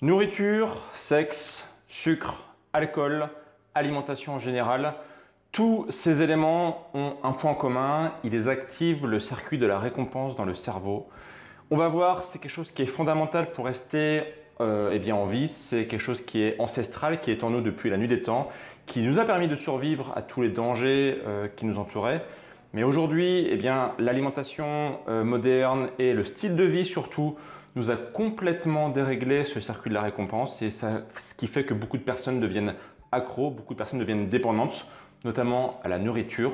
Nourriture, sexe, sucre, alcool, alimentation en général, tous ces éléments ont un point commun, ils activent le circuit de la récompense dans le cerveau. On va voir, c'est quelque chose qui est fondamental pour rester en vie, c'est quelque chose qui est ancestral, qui est en nous depuis la nuit des temps, qui nous a permis de survivre à tous les dangers qui nous entouraient. Mais aujourd'hui, l'alimentation moderne et le style de vie surtout nous a complètement déréglé ce circuit de la récompense et ce qui fait que beaucoup de personnes deviennent accros, beaucoup de personnes deviennent dépendantes, notamment à la nourriture.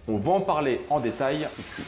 On va en parler en détail tout de suite.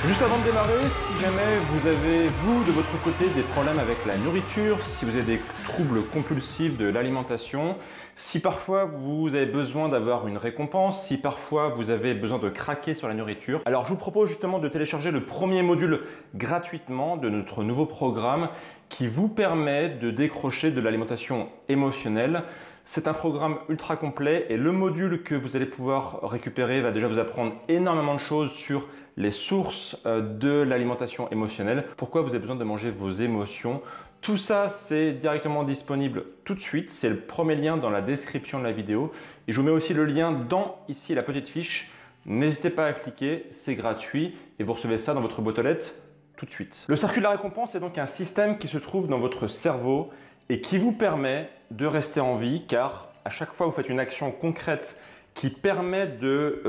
Juste avant de démarrer, si jamais vous avez, vous, de votre côté, des problèmes avec la nourriture, si vous avez des troubles compulsifs de l'alimentation, si parfois vous avez besoin d'avoir une récompense, si parfois vous avez besoin de craquer sur la nourriture, alors je vous propose justement de télécharger le premier module gratuitement de notre nouveau programme qui vous permet de décrocher de l'alimentation émotionnelle. C'est un programme ultra complet et le module que vous allez pouvoir récupérer va déjà vous apprendre énormément de choses sur les sources de l'alimentation émotionnelle, pourquoi vous avez besoin de manger vos émotions. Tout ça, c'est directement disponible tout de suite. C'est le premier lien dans la description de la vidéo. Et je vous mets aussi le lien dans ici la petite fiche. N'hésitez pas à cliquer, c'est gratuit et vous recevez ça dans votre boîte aux lettres tout de suite. Le circuit de la récompense est donc un système qui se trouve dans votre cerveau et qui vous permet de rester en vie car à chaque fois que vous faites une action concrète qui permet de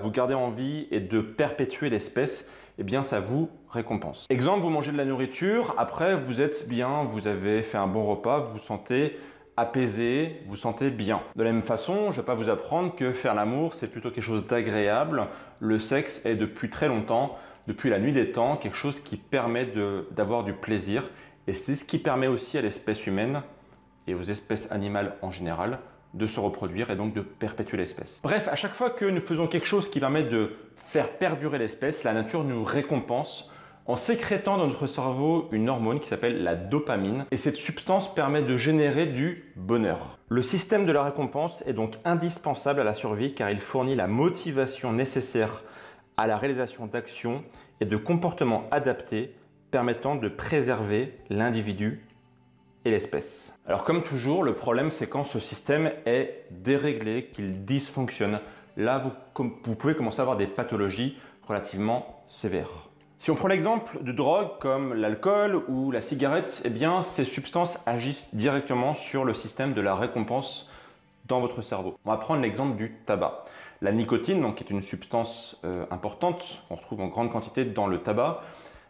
vous garder en vie et de perpétuer l'espèce, eh bien ça vous récompense. Exemple, vous mangez de la nourriture, après vous êtes bien, vous avez fait un bon repas, vous vous sentez apaisé, vous vous sentez bien. De la même façon, je ne vais pas vous apprendre que faire l'amour, c'est plutôt quelque chose d'agréable. Le sexe est depuis très longtemps, depuis la nuit des temps, quelque chose qui permet d'avoir du plaisir. Et c'est ce qui permet aussi à l'espèce humaine et aux espèces animales en général de se reproduire et donc de perpétuer l'espèce. Bref, à chaque fois que nous faisons quelque chose qui permet de faire perdurer l'espèce, la nature nous récompense en sécrétant dans notre cerveau une hormone qui s'appelle la dopamine et cette substance permet de générer du bonheur. Le système de la récompense est donc indispensable à la survie car il fournit la motivation nécessaire à la réalisation d'actions et de comportements adaptés permettant de préserver l'individu et l'espèce. Alors comme toujours, le problème c'est quand ce système est déréglé, qu'il dysfonctionne. Là, vous pouvez commencer à avoir des pathologies relativement sévères. Si on prend l'exemple de drogues comme l'alcool ou la cigarette, eh bien ces substances agissent directement sur le système de la récompense dans votre cerveau. On va prendre l'exemple du tabac. La nicotine, donc, qui est une substance importante, qu'on retrouve en grande quantité dans le tabac,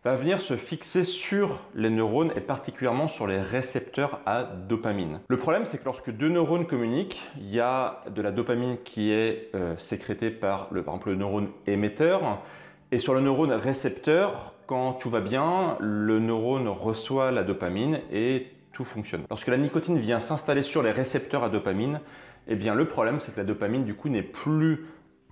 va venir se fixer sur les neurones et particulièrement sur les récepteurs à dopamine. Le problème, c'est que lorsque deux neurones communiquent, il y a de la dopamine qui est sécrétée par exemple le neurone émetteur et sur le neurone récepteur, quand tout va bien, le neurone reçoit la dopamine et tout fonctionne. Lorsque la nicotine vient s'installer sur les récepteurs à dopamine, eh bien le problème, c'est que la dopamine du coup n'est plus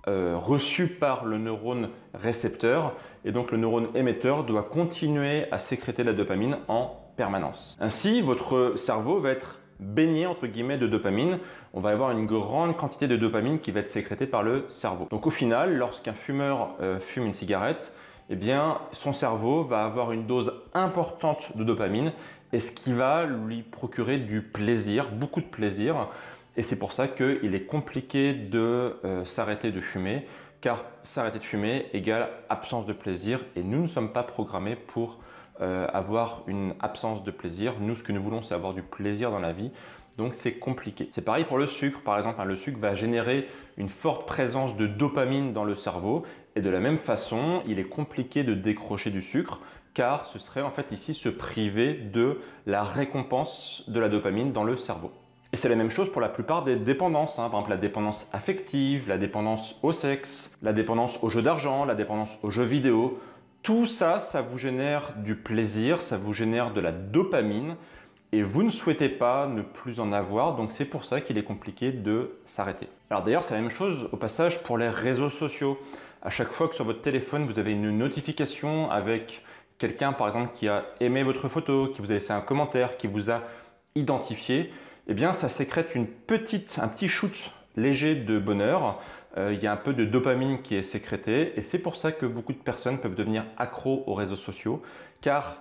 reçu par le neurone récepteur et donc le neurone émetteur doit continuer à sécréter la dopamine en permanence. Ainsi, votre cerveau va être baigné entre guillemets de dopamine. On va avoir une grande quantité de dopamine qui va être sécrétée par le cerveau. Donc au final, lorsqu'un fumeur fume une cigarette, eh bien son cerveau va avoir une dose importante de dopamine et ce qui va lui procurer du plaisir, beaucoup de plaisir. Et c'est pour ça qu'il est compliqué de s'arrêter de fumer, car s'arrêter de fumer égale absence de plaisir et nous ne sommes pas programmés pour avoir une absence de plaisir. Nous, ce que nous voulons, c'est avoir du plaisir dans la vie, donc c'est compliqué. C'est pareil pour le sucre, par exemple. Le sucre va générer une forte présence de dopamine dans le cerveau et de la même façon, il est compliqué de décrocher du sucre car ce serait en fait ici se priver de la récompense de la dopamine dans le cerveau. Et c'est la même chose pour la plupart des dépendances, par exemple la dépendance affective, la dépendance au sexe, la dépendance aux jeux d'argent, la dépendance aux jeux vidéo. Tout ça, ça vous génère du plaisir, ça vous génère de la dopamine et vous ne souhaitez pas ne plus en avoir, donc c'est pour ça qu'il est compliqué de s'arrêter. Alors d'ailleurs, c'est la même chose au passage pour les réseaux sociaux. À chaque fois que sur votre téléphone, vous avez une notification avec quelqu'un par exemple qui a aimé votre photo, qui vous a laissé un commentaire, qui vous a identifié, eh bien ça sécrète un petit shoot léger de bonheur. Il y a un peu de dopamine qui est sécrétée et c'est pour ça que beaucoup de personnes peuvent devenir accros aux réseaux sociaux car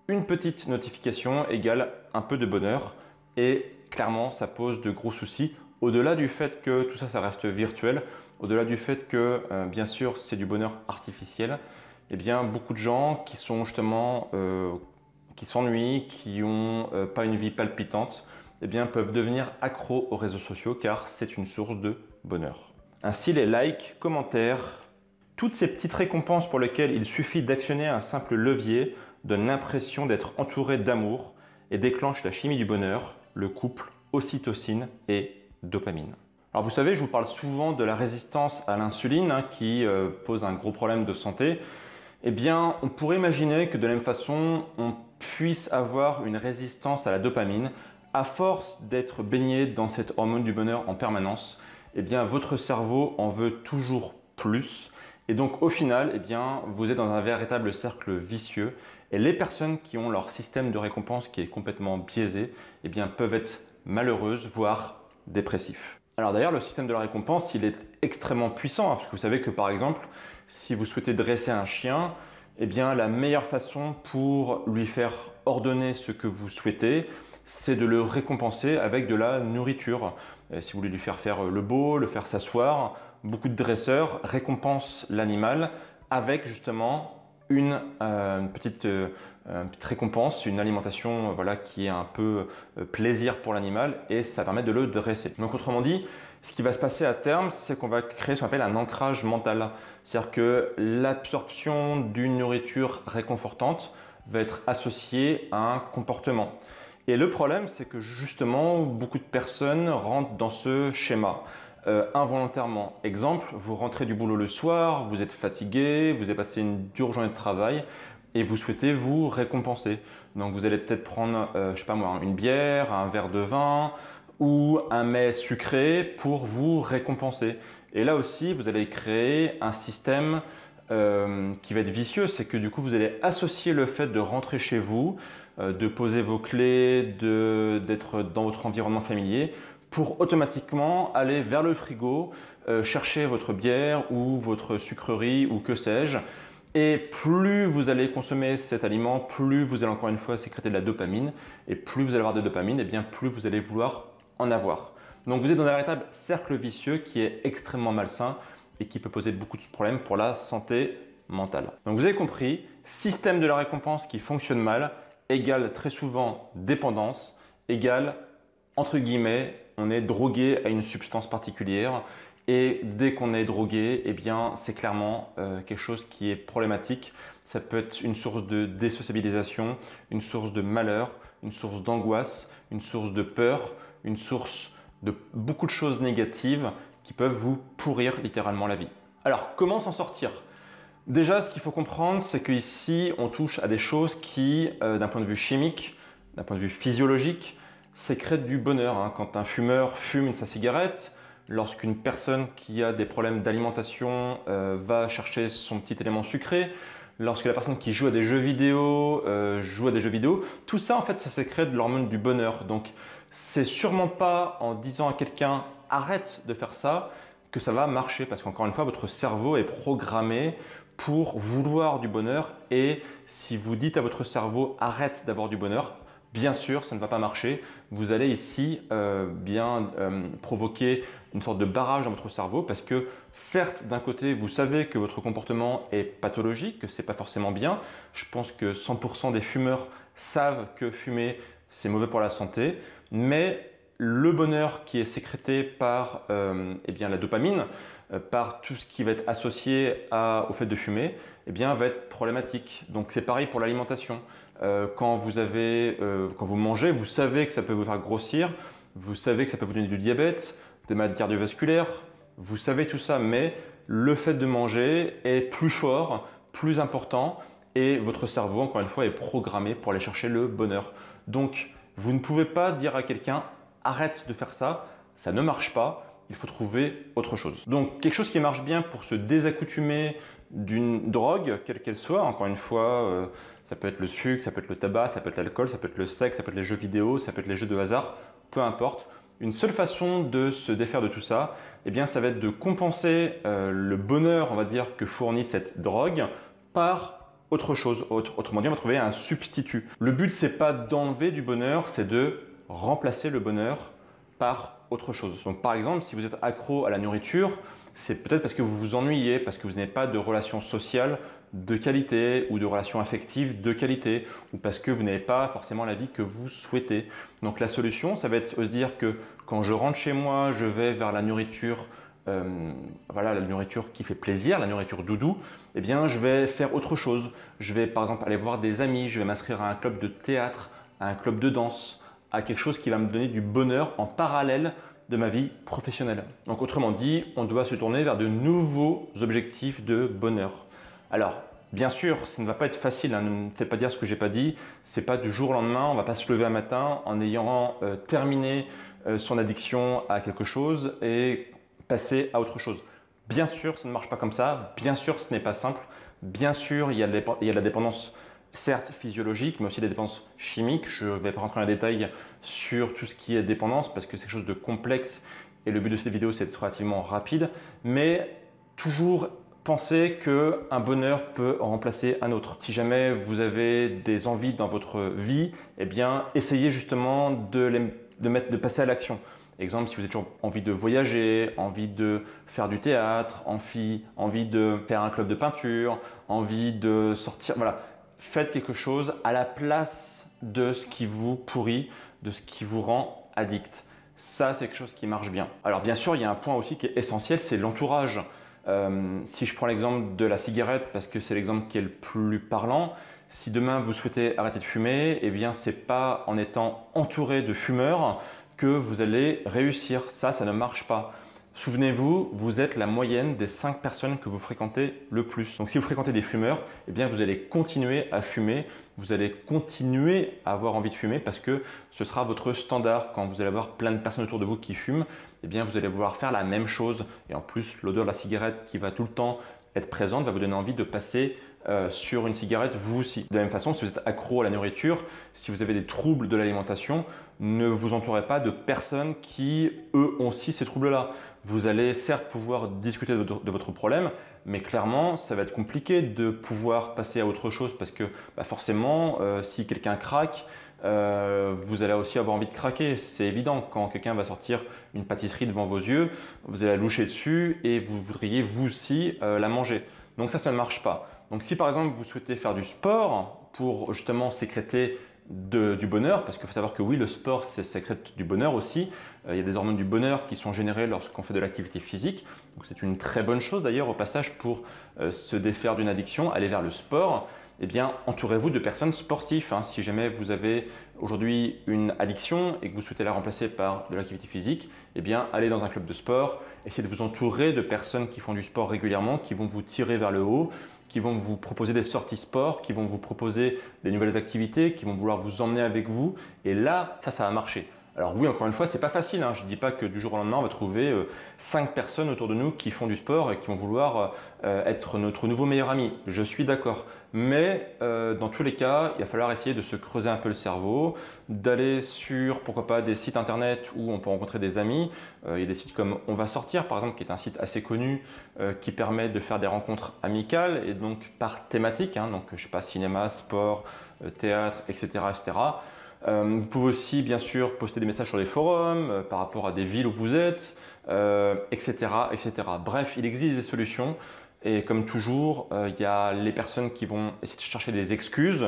une petite notification égale un peu de bonheur et clairement ça pose de gros soucis au-delà du fait que tout ça, ça reste virtuel, au-delà du fait que bien sûr c'est du bonheur artificiel, eh bien beaucoup de gens qui sont justement qui s'ennuient, qui n'ont pas une vie palpitante, eh bien, peuvent devenir accros aux réseaux sociaux car c'est une source de bonheur. Ainsi, les likes, commentaires, toutes ces petites récompenses pour lesquelles il suffit d'actionner un simple levier donnent l'impression d'être entouré d'amour et déclenchent la chimie du bonheur, le couple, ocytocine et dopamine. Alors vous savez, je vous parle souvent de la résistance à l'insuline qui pose un gros problème de santé. Eh bien, on pourrait imaginer que de la même façon, on puisse avoir une résistance à la dopamine à force d'être baigné dans cette hormone du bonheur en permanence. Eh bien, votre cerveau en veut toujours plus et donc au final, eh bien, vous êtes dans un véritable cercle vicieux et les personnes qui ont leur système de récompense qui est complètement biaisé, eh bien, peuvent être malheureuses, voire dépressifs. Alors d'ailleurs, le système de la récompense, il est extrêmement puissant parce que vous savez que par exemple, si vous souhaitez dresser un chien, eh bien, la meilleure façon pour lui faire ordonner ce que vous souhaitez, c'est de le récompenser avec de la nourriture. Si vous voulez lui faire le beau, le faire s'asseoir, beaucoup de dresseurs récompensent l'animal avec justement une petite récompense, une alimentation voilà, qui est un peu plaisir pour l'animal et ça permet de le dresser. Donc autrement dit, ce qui va se passer à terme, c'est qu'on va créer ce qu'on appelle un ancrage mental. C'est-à-dire que l'absorption d'une nourriture réconfortante va être associée à un comportement. Et le problème, c'est que justement, beaucoup de personnes rentrent dans ce schéma involontairement. Exemple, vous rentrez du boulot le soir, vous êtes fatigué, vous avez passé une dure journée de travail et vous souhaitez vous récompenser. Donc vous allez peut-être prendre, je sais pas moi, une bière, un verre de vin ou un mets sucré pour vous récompenser. Et là aussi, vous allez créer un système qui va être vicieux, c'est que du coup, vous allez associer le fait de rentrer chez vous, de poser vos clés, d'être dans votre environnement familier, pour automatiquement aller vers le frigo, chercher votre bière ou votre sucrerie ou que sais-je. Et plus vous allez consommer cet aliment, plus vous allez encore une fois sécréter de la dopamine. Et plus vous allez avoir de dopamine, et bien plus vous allez vouloir en avoir. Donc vous êtes dans un véritable cercle vicieux qui est extrêmement malsain et qui peut poser beaucoup de problèmes pour la santé mentale. Donc vous avez compris, système de la récompense qui fonctionne mal égale très souvent dépendance, égale entre guillemets, on est drogué à une substance particulière et dès qu'on est drogué, eh bien c'est clairement quelque chose qui est problématique. Ça peut être une source de désociabilisation, une source de malheur, une source d'angoisse, une source de peur, une source de beaucoup de choses négatives qui peuvent vous pourrir littéralement la vie. Alors, comment s'en sortir? Déjà, ce qu'il faut comprendre, c'est qu'ici, on touche à des choses qui, d'un point de vue chimique, d'un point de vue physiologique, sécrètent du bonheur. Quand un fumeur fume sa cigarette, lorsqu'une personne qui a des problèmes d'alimentation va chercher son petit élément sucré, lorsque la personne qui joue à des jeux vidéo tout ça en fait ça sécrète de l'hormone du bonheur. Donc c'est sûrement pas en disant à quelqu'un arrête de faire ça que ça va marcher parce qu'encore une fois votre cerveau est programmé pour vouloir du bonheur et si vous dites à votre cerveau arrête d'avoir du bonheur, bien sûr ça ne va pas marcher. Vous allez ici provoquer une sorte de barrage dans votre cerveau parce que certes d'un côté vous savez que votre comportement est pathologique, que ce n'est pas forcément bien. Je pense que 100% des fumeurs savent que fumer c'est mauvais pour la santé, mais le bonheur qui est sécrété par la dopamine, par tout ce qui va être associé au fait de fumer, va être problématique. Donc c'est pareil pour l'alimentation. Quand vous mangez, vous savez que ça peut vous faire grossir, vous savez que ça peut vous donner du diabète, des maladies cardiovasculaires, vous savez tout ça, mais le fait de manger est plus fort, plus important et votre cerveau, encore une fois, est programmé pour aller chercher le bonheur. Donc, vous ne pouvez pas dire à quelqu'un « arrête de faire ça », ça ne marche pas, il faut trouver autre chose. Donc, quelque chose qui marche bien pour se désaccoutumer d'une drogue, quelle qu'elle soit, encore une fois, ça peut être le sucre, ça peut être le tabac, ça peut être l'alcool, ça peut être le sexe, ça peut être les jeux vidéo, ça peut être les jeux de hasard, peu importe. Une seule façon de se défaire de tout ça, eh bien, ça va être de compenser le bonheur, on va dire, que fournit cette drogue par autre chose. Autrement dit, on va trouver un substitut. Le but, c'est pas d'enlever du bonheur, c'est de remplacer le bonheur par autre chose. Donc par exemple, si vous êtes accro à la nourriture, c'est peut-être parce que vous vous ennuyez, parce que vous n'avez pas de relations sociales de qualité ou de relations affectives de qualité, ou parce que vous n'avez pas forcément la vie que vous souhaitez. Donc la solution, ça va être de se dire que quand je rentre chez moi, je vais vers la nourriture, voilà, la nourriture qui fait plaisir, la nourriture doudou, eh bien je vais faire autre chose. Je vais par exemple aller voir des amis, je vais m'inscrire à un club de théâtre, à un club de danse, à quelque chose qui va me donner du bonheur en parallèle de ma vie professionnelle. Donc autrement dit, on doit se tourner vers de nouveaux objectifs de bonheur. Alors, bien sûr, ça ne va pas être facile, hein, ne me faites pas dire ce que je n'ai pas dit. Ce n'est pas du jour au lendemain, on ne va pas se lever un matin en ayant terminé son addiction à quelque chose et passer à autre chose. Bien sûr, ça ne marche pas comme ça. Bien sûr, ce n'est pas simple. Bien sûr, il y a de la dépendance, certes physiologique, mais aussi des dépendances chimiques. Je ne vais pas rentrer en détail sur tout ce qui est dépendance parce que c'est quelque chose de complexe et le but de cette vidéo, c'est d'être relativement rapide. Mais toujours pensez qu'un bonheur peut remplacer un autre. Si jamais vous avez des envies dans votre vie, eh bien, essayez justement de passer à l'action. Exemple, si vous avez toujours envie de voyager, envie de faire du théâtre, envie de faire un club de peinture, envie de sortir, voilà. Faites quelque chose à la place de ce qui vous pourrit, de ce qui vous rend addict. Ça, c'est quelque chose qui marche bien. Alors bien sûr, il y a un point aussi qui est essentiel, c'est l'entourage. Si je prends l'exemple de la cigarette, parce que c'est l'exemple qui est le plus parlant, si demain vous souhaitez arrêter de fumer, eh bien c'est pas en étant entouré de fumeurs que vous allez réussir. Ça ne marche pas. Souvenez-vous, vous êtes la moyenne des 5 personnes que vous fréquentez le plus. Donc si vous fréquentez des fumeurs, eh bien vous allez continuer à fumer, vous allez continuer à avoir envie de fumer parce que ce sera votre standard. Quand vous allez avoir plein de personnes autour de vous qui fument, eh bien vous allez vouloir faire la même chose. Et en plus, l'odeur de la cigarette qui va tout le temps être présente va vous donner envie de passer sur une cigarette vous aussi. De la même façon, si vous êtes accro à la nourriture, si vous avez des troubles de l'alimentation, ne vous entourez pas de personnes qui, eux, ont aussi ces troubles-là. Vous allez certes pouvoir discuter de votre problème, mais clairement, ça va être compliqué de pouvoir passer à autre chose parce que forcément, si quelqu'un craque, vous allez aussi avoir envie de craquer. C'est évident, quand quelqu'un va sortir une pâtisserie devant vos yeux, vous allez la loucher dessus et vous voudriez vous aussi la manger. Donc ça ne marche pas. Donc si par exemple vous souhaitez faire du sport pour justement sécréter du bonheur, parce qu'il faut savoir que oui, le sport, ça sécrète du bonheur aussi. Il y a des hormones du bonheur qui sont générées lorsqu'on fait de l'activité physique. Donc c'est une très bonne chose d'ailleurs au passage pour se défaire d'une addiction, aller vers le sport. Eh bien, entourez-vous de personnes sportives. Hein. Si jamais vous avez aujourd'hui une addiction et que vous souhaitez la remplacer par de l'activité physique, eh bien, allez dans un club de sport. Essayez de vous entourer de personnes qui font du sport régulièrement, qui vont vous tirer vers le haut, qui vont vous proposer des sorties sport, qui vont vous proposer des nouvelles activités, qui vont vouloir vous emmener avec vous. Et là, ça va marcher. Alors oui, encore une fois, c'est pas facile. Hein. Je ne dis pas que du jour au lendemain, on va trouver 5 personnes autour de nous qui font du sport et qui vont vouloir être notre nouveau meilleur ami. Je suis d'accord. Mais dans tous les cas, il va falloir essayer de se creuser un peu le cerveau, d'aller sur, pourquoi pas, des sites internet où on peut rencontrer des amis. Il y a des sites comme On va sortir, par exemple, qui est un site assez connu qui permet de faire des rencontres amicales et donc par thématique. Hein. Donc, je sais pas, cinéma, sport, théâtre, etc., etc. Vous pouvez aussi bien sûr poster des messages sur les forums par rapport à des villes où vous êtes, etc., etc. Bref, il existe des solutions et comme toujours, il y a les personnes qui vont essayer de chercher des excuses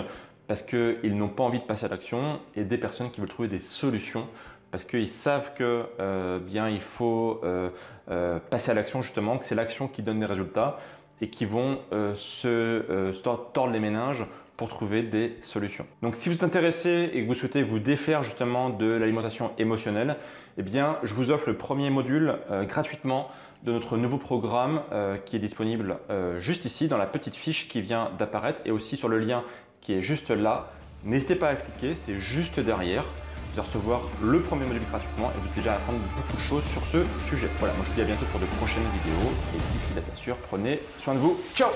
parce qu'ils n'ont pas envie de passer à l'action et des personnes qui veulent trouver des solutions parce qu'ils savent que bien il faut passer à l'action justement, que c'est l'action qui donne des résultats et qui vont se tordre les méninges pour trouver des solutions. Donc si vous êtes intéressé et que vous souhaitez vous défaire justement de l'alimentation émotionnelle, eh bien je vous offre le premier module gratuitement de notre nouveau programme qui est disponible juste ici dans la petite fiche qui vient d'apparaître et aussi sur le lien qui est juste là. N'hésitez pas à cliquer, c'est juste derrière. Vous allez recevoir le premier module gratuitement et vous allez déjà apprendre beaucoup de choses sur ce sujet. Voilà, moi je vous dis à bientôt pour de prochaines vidéos et d'ici là bien sûr, prenez soin de vous. Ciao!